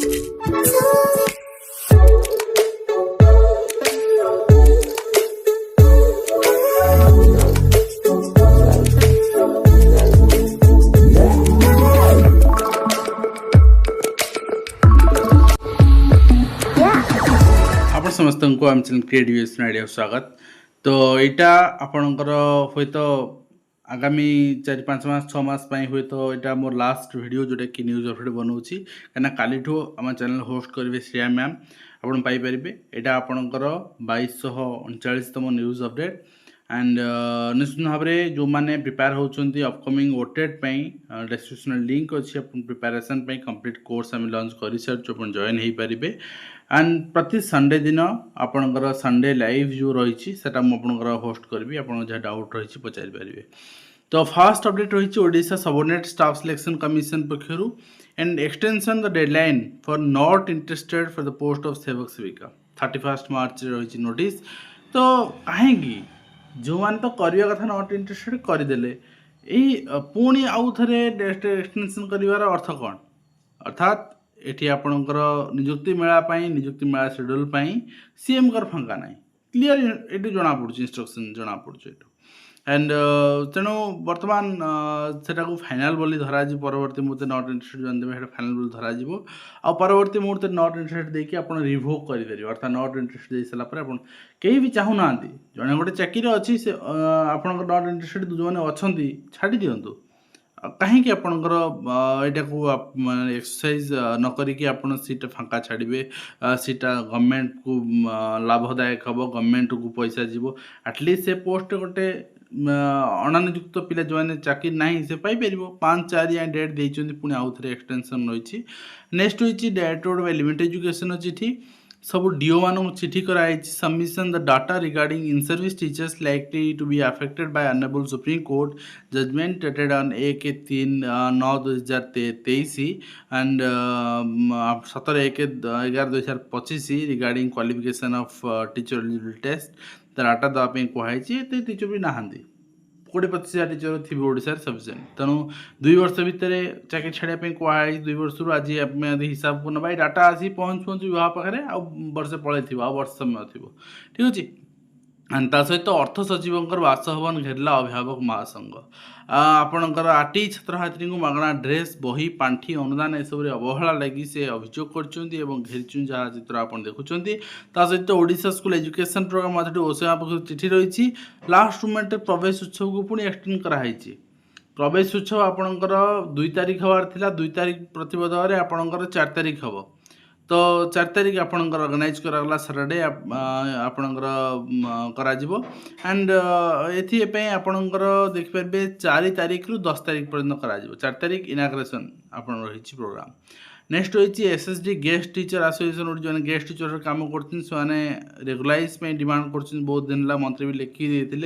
समस्त को आम चैनल क्रिएटिव आइडिया स्वागत। तो यहाँ आपणकर हे तो आगामी 4-5 मास 6 मास हुए तो यहाँ मोर लास्ट वीडियो जोटा कि न्यूज अपडेट बनाऊँगी कहीं काली आम चैनल होस्ट करेंगे श्रेया मैम आपन पाइपर। यहाँ आपणकर 2239तम न्यूज अपडेट एंड निश्चित भाव में जो मैंने प्रिपेयर होती अपकमिंग ओटेट डिस्क्रिप्शन लिंक अच्छी प्रिपेरेसन कंप्लीट कोर्स आम लॉन्च कर सारी जॉइन हो पारे। एंड प्रति संडे दिन आपणकर संडे लाइव जो रही आपणकर होस्ट करी आप जहाँ डाउट रही पचारि पारे। तो फास्ट अपडेट रही Odisha subordinate staff selection commission पक्षर and extension the deadline for not interested for the post of सेवक सेविका 31 मार्च रही नोटिस। तो कहीं जो मैंने तो करवा कथा नॉट इंटरेस्टेड करदे पुणी आउ थे एक्सटेंशन कर अर्थ कौन अर्थात एठी आपणकर नियुक्ति मेला शेड्यूल सीएम कर फांका ना क्लीयर ये जना पड़े इंस्ट्रक्शन जना पड़े एंड तेणु बर्तमान से फाइनाल बोली धरा परवर्ती मुहूर्ते नॉट इंटरेस्टेड जो देवे फाइनाल बोली धरा परवर्ती मुहूर्ते नॉट इंटरेस्टेड देकी आप रिवोक करेंगे अर्थात नॉट इंटरेस्टेड दे सारापर आप कहीं भी चाहूना जड़े गोटे चाकरी अच्छी से आपंकर नॉट इंटरेस्टेड जो मैंने अच्छा छाड़ी दिंतु कहीं आपणकर यहाँ को एक्सरसाइज न करिकी आपण सीट फांका छाड़े सीटा गवर्नमेंट को लाभदायक हम गवर्नमेंट को पैसा जीव एटलिस्ट से पोस्ट गोटे अणनियुक्त पिला जो मैंने चाकरी ना से पाइपर 5-4 या डेट देती पुणी आउ थे एक्सटेंशन रही। नेक्स्ट रही डायरेक्टोरेट बाय लिमिट एजुकेशन अच्छी सब डीओ मान चिठी कराई submission the data regarding in service teachers likely to be affected by honourable supreme court judgment dated on 1/3/2023 and 17/11/2025 regarding qualification of teacher eligibility test data देवाई कहुई teacher भी नहांती 20-25,000 teacher थी Odisha sufficient. तेणु 2 वर्ष भितर चाकरी छाड़ापी कहुई 2 वर्ष आज हिसाब को ना डाटा आसी पहुँचु विभाग पाखे आ वर्षे पलि आ वर्ष समय थी ठीक अच्छे। ता सहित अर्थ सचिव बासभवन घेरला अभिभावक महासंघ आपणकर आरटी छात्र छात्री को मागणा ड्रेस बही पांठी अनुदान एसबू अवहेला लगी से अभियोग कर जहाँ चित्र आप देखुं सहित ओडिशा स्कूल एजुकेशन प्रोग्राम ओसेवा पक्ष चिठी रही लास्ट मोमेंट प्रवेश उत्सव को पुणी एक्सटेंड कराई। प्रवेश उत्सव आपणकर 2 तारिख हबार थिला 2 तारिख प्रतिबदले आपणकर 4 तारिख हम तो 4 तारिख आपणकर ऑर्गेनाइज करागला सैटरडे आपणकर कराजिबो एंड एथि आपणकर देखिपारे 4 तारिख रु 10 तारिख पर्यंत कराजिबो 4 तारिख इनाग्रेशन आपन रही प्रोग्राम। नेक्स्ट रही एसएसडी गेस्ट टीचर एसोसिएशन जो गेस्ट टीचर काम करने रेगुलाइज डिमांड कर बहुत दिन है मंत्री भी लिखी देते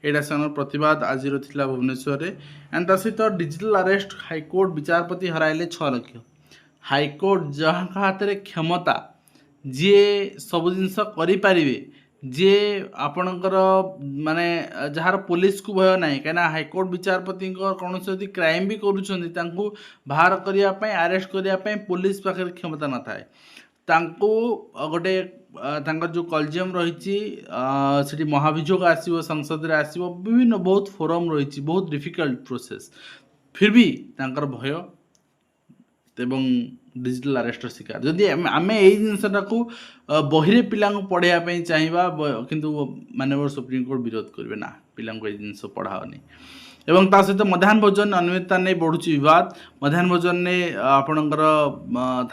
यहाँ से प्रतिवाद आज रहा भुवनेश्वर एंड ता सहित डिजिटल अरेस्ट हाईकोर्ट विचारपति हराइले 6 लाख हाईकोर्ट जहाँ हाथ में क्षमता जी सब जिनस करें जे आपणकर माने जार पुलिस को भय ना कहीं हाईकोर्ट विचारपति कौन से क्राइम भी करुँच बाहर करने अरेस्ट करने पुलिस पाखे क्षमता न थाए गोटे जो कलजियम रही महाभियोग आसो संसद में आसो विभिन्न बहुत फोरम रही बहुत डिफिकल्ट प्रोसेस फिर भी भय एवं डिजिटल अरेस्ट शिकार जदि आम यही जिनसा को बहिरे पिला पढ़ाई चाहिए किंतु माननीय सुप्रीम कोर्ट विरोध करेंगे ना पिला जिन पढ़ाओनी एवं ता सहित मध्याह्न भोजन अनियमितता नहीं बढ़ुची विवाद मध्याह्न भोजन ने आपणकर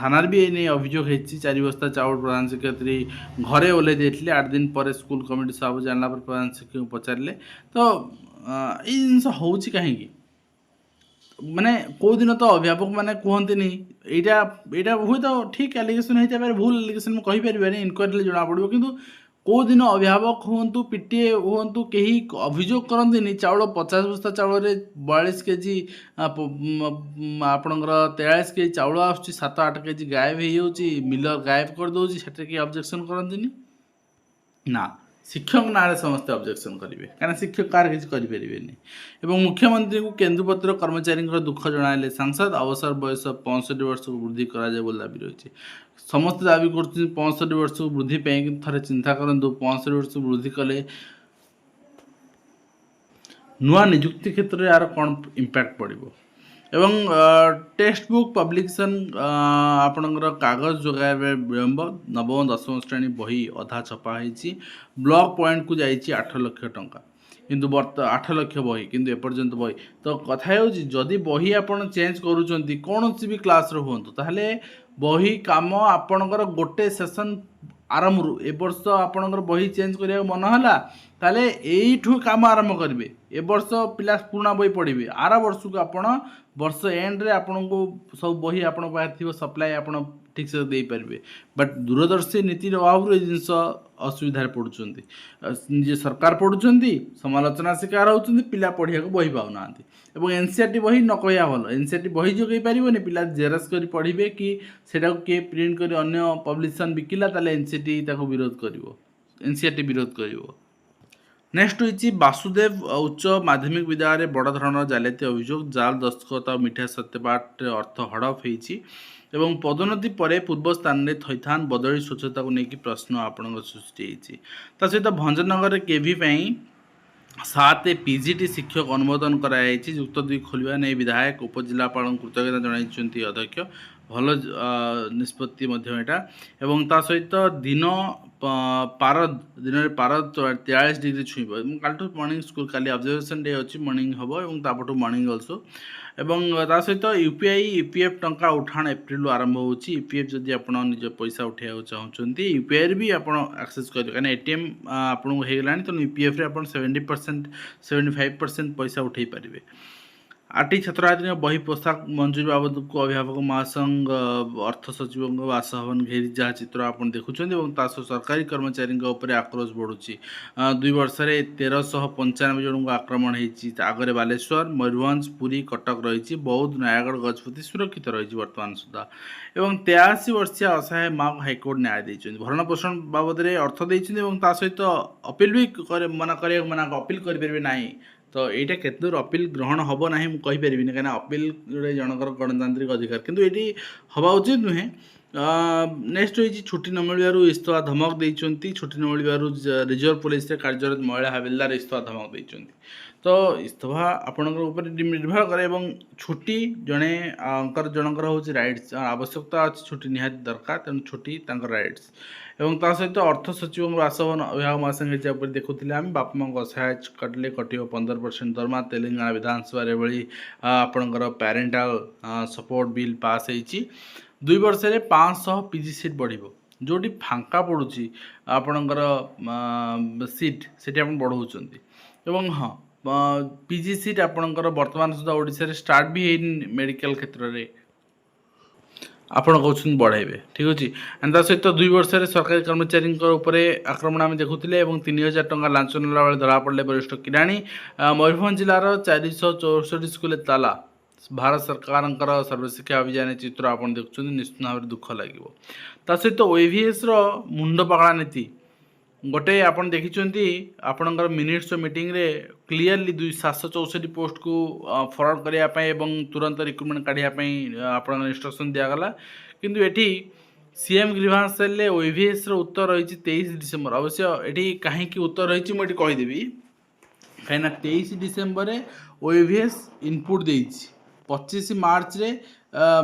थाना भी नहीं अभियोग होती 4 बस्ता चाउल प्रधान शिक्षयत्री घरे ओल्लै देते 8 दिन पर स्कूल कमिटी सब जानला प्रधान शिक्षक पचारे तो ये जिन हो कहीं माने कौ दिन तो अध्यापक मैंने कहते यहाँ हुए तो ठीक एलिगेशन होता है भूल एलिगेशन में कहीपर इनक्वारी जना पड़ो कि कौ दिन अध्यापक हूँ पीटीए हूँ कहीं अभियोग करते चाउल 50 बस्ता चाउल 42 केजी आपणकर 43 केजी चाउल आसूँ 7-8 केजी गायब हो मिलर गायब करदे से ऑब्जेक्शन करते ना शिक्षक ना समस्ते ऑब्जेक्शन करेंगे कहीं शिक्षक कार किसी करें मुख्यमंत्री को केन्दुपत्र कर्मचारी दुख जनाइले सांसद अवसर बयस 65 वर्ष को वृद्धि करा दाबी रही समस्त दाबी कर 65 वर्ष को वृद्धि थे चिंता करूँ 65 वर्ष को वृद्धि कले नुआ निजुक्ति क्षेत्र में यार कौन इम्पैक्ट पड़ो एवं टेक्स्ट बुक पब्लिकेशन आपणकर कागज जोगाइबा विलम्ब नवम दशम श्रेणी बही अधा छपा होती ब्लॉक पॉइंट को जाइए 8 लाख टंका किंतु 8 लाख बही किंतु एपर्यंत बही तो कथा जदि बही आपड़ चेंज करुँच कौन भी क्लास हूँ ताहले बही कम आपणकर गोटे सेसन आरंभ रू ए वर्ष आपणकर बही चेंज करिया मन है ताले एठू काम आरंभ करेंगे ए वर्ष पिला पुराना बही पढ़े आर वर्ष को आपण वर्ष एंड रे आपन को सब बही आपण पाखे थी सप्लाई आपण ठीक से दे पारे बट दूरदर्शी नीति अभाव जिनस असुविधा पड़ुंट निजे सरकार पढ़ुंट समालोचना शिकार होती पिला पढ़िया बही पाऊना एवं एनसीईआरटी बही न कहया भल एनसीईआरटी बही जोगई पारे पिला जेरक्स कर पढ़े कि सेटा किए प्रिंट कर अन्य पब्लिकेशन बिकिला ताले एनसीईआरटी विरोध कर एनसीईआरटी विरोध कर नेक्स्ट होती वासुदेव उच्च माध्यमिक विद्यालय बड़ धरण जालियाती अभियोग जाल दस्तखत और मिठा सत्यपाठ अर्थ हड़प होती एवं पदोन्नति पर पूर्व स्थान में थैथान बदली स्वच्छता को लेकिन प्रश्न आपण सृष्टि सहित भंजनगर केवी 7 पीजीटी शिक्षक अनुमोदन कराई युक्त 2 खोलिया नहीं विधायक उपजिलापाल कृतज्ञता जन अध्यक्ष भल निष्पत्ति एवं ता सहित दिन पारद दिन में पारद 43 डिग्री छुईब कालठू मॉर्निंग स्कूल काली ऑब्जर्वेशन डे अच्छी मॉर्निंग हम और तापटू मॉर्निंग अल्सो एवं ता सहित यूपीआई यूपीएफ टंका उठाण एप्रिल आरंभ होची यूपीएफ जदि आप निज पैसा उठाइବାକୁ चाहते यूपीआई भी आप एक्सेस करेंगे कहीं एटीएम आपको हो गलानी तो यूपीएफ रे आप 70% 75% पैसा उठे पारे आरटी छात्रछात्री बही पोशाक मंजूरी बाबद को अभिभावक महासंघ अर्थ सचिव बासभवन घेरी जहाँ चित्र आप देखुं सरकारी कर्मचारी आक्रोश बढ़ुची 2 वर्ष 1395 जन को आक्रमण होती आगे बालेश्वर मयूरभंज पुरी कटक रही बौद्ध नयागढ़ गजपति सुरक्षित रही वर्तमान सुधा एवं 83 वर्षीय असहाय माँ को हाइकोर्ट न्याय देते भरण पोषण बाबद अर्थ देते सहित अपील भी मना अपील करेंगे ना तो यहाँ केत दूर अपील ग्रहण हम ना मुझे कहीं अपील जनकर गणतांत्रिक अधिकार किंतु ये हवा उचित नुहे नेक्स्ट होती छुट्टी न मिलू इस्तफा धमक देती छुट्टी न मिलू रिजर्व पुलिस कार्यरत महिला हविलदार इस्तफा धमक देती तो इस्तफा आपंकर निर्भर करे छुट्टी जड़े जनकर हूँ राइट्स आवश्यकता अच्छी छुट्टी निहाती दरकार तेणु छुट्टी राइट्स एवं ता सहित अर्थ सचिव बासभवन अभिभावक महासंघ देखुले आम बापा माँ असहाय कटले कटिव 15% दरमा तेलंगाना विधानसभा एभली आपणकर पैरेंटाल सपोर्ट बिल पास होती 2 वर्ष 500 पीजी सीट बढ़ जोटी फांका पड़ुची आपणकर सीट से बढ़ाऊँ हाँ पीजी सीट आपणकर वर्तमान सुधा ओडिशा स्टार्ट भी है मेडिकल क्षेत्र में आपण कहते बढ़ाइबे ठीक अच्छे एंड ता सहित 2 वर्ष सरकारी कर्मचारी आक्रमण आम देखुले 3000 टंका लांच नेला बेले धरा पड़े वरिष्ठ किराणी मयूरभंज जिलार 464 स्कूल ताला भारत सरकार सर्वशिक्षा अभियान चित्र आप देखुं निश्चित भाव दुख लगे ता सहित ओएवीएस मुंड पकड़ा नीति गोटे आप देखी आपणकर मिनिट्स मीटिंग रे क्लीयरली 764 पोस्ट को फरवर्ड करने तुरंत रिक्रुटमेंट काढ़ापी आप इंस्ट्रक्शन दिगला किंतु एटी सीएम ग्रीभांस सेल ओएवीएस उत्तर रही 23 डिसेम्बर अवश्य ये कहीं उत्तर रही मुझे कहीदेवी कहीं 23 डिसेम्बर ओएवीएस इनपुट दे 25 मार्च रे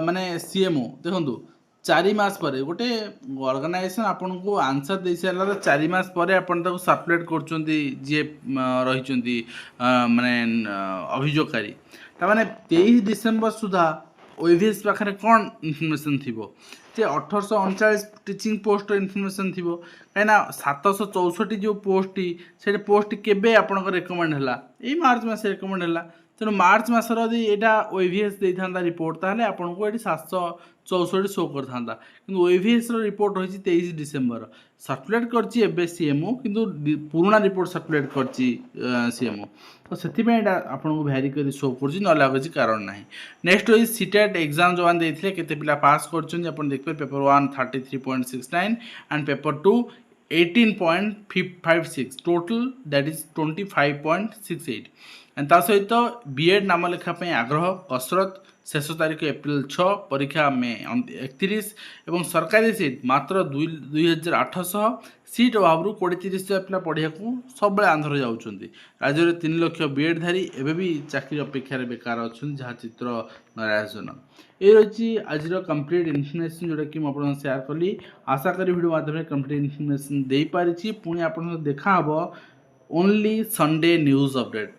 माने सीएमओ देखो 4 मास पर गोटे ऑर्गेनाइजेशन आपन को आंसर दे सारा 4 मास पर आपन ताको सर्कुलेट कर जी रही माने अभियोगकारी ताने 23 डिसेम्बर सुधा ओएवीएस पाखे कौन इनफर्मेशन थी जे 1839 टीचिंग पोस्ट इनफर्मेशन थी कहीं 764 जो पोस्ट से पोस्ट केबे आपन रेकमेंड है यही मार्च मास रेकमेंड है तेणु मार्च मसर यदि यहाँ ओएवीएस देता रिपोर्ट ताहले आपन को ये 764 शो करता कि ओएवीएस रिपोर्ट रही 23 डिसेम्बर सर्कुलेट कर सीएमओ किंतु पुराना रिपोर्ट सर्कुलेट कर सीएमओ तो से आपको भैरी कर शो कर ना किसी कारण ना नेक्स्ट रही सीटेट एग्जाम जो देते केते पिला पास कर देखिए paper 1 33.69 and paper 2 18.56 total, that is 25.68 and ता सहित बीएड नाम लेखा ପାଇଁ आग्रह कसरत शेष तारीख एप्रिल 6 परीक्षा मे 31 एवं सरकारी सीट मात्र 2800 सीट अभाव 20-30 पिला पढ़िया सब आंध्र जाऊँगी। राज्य में 3 लाख बीएड धारी एवं भी चाकरी अपेक्षा बेकार अच्छा जहाँ चित्र नारायण ये रही आज कंप्लीट इनफर्मेशन जोटा कि मुझे शेयर कली। आशा करी वीडियो माध्यम कंप्लीट इनफर्मेशन दे पारी पुणी आप देखा only Sunday news update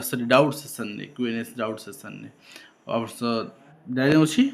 sorry doubt session Q&A doubt session जारी अच्छी।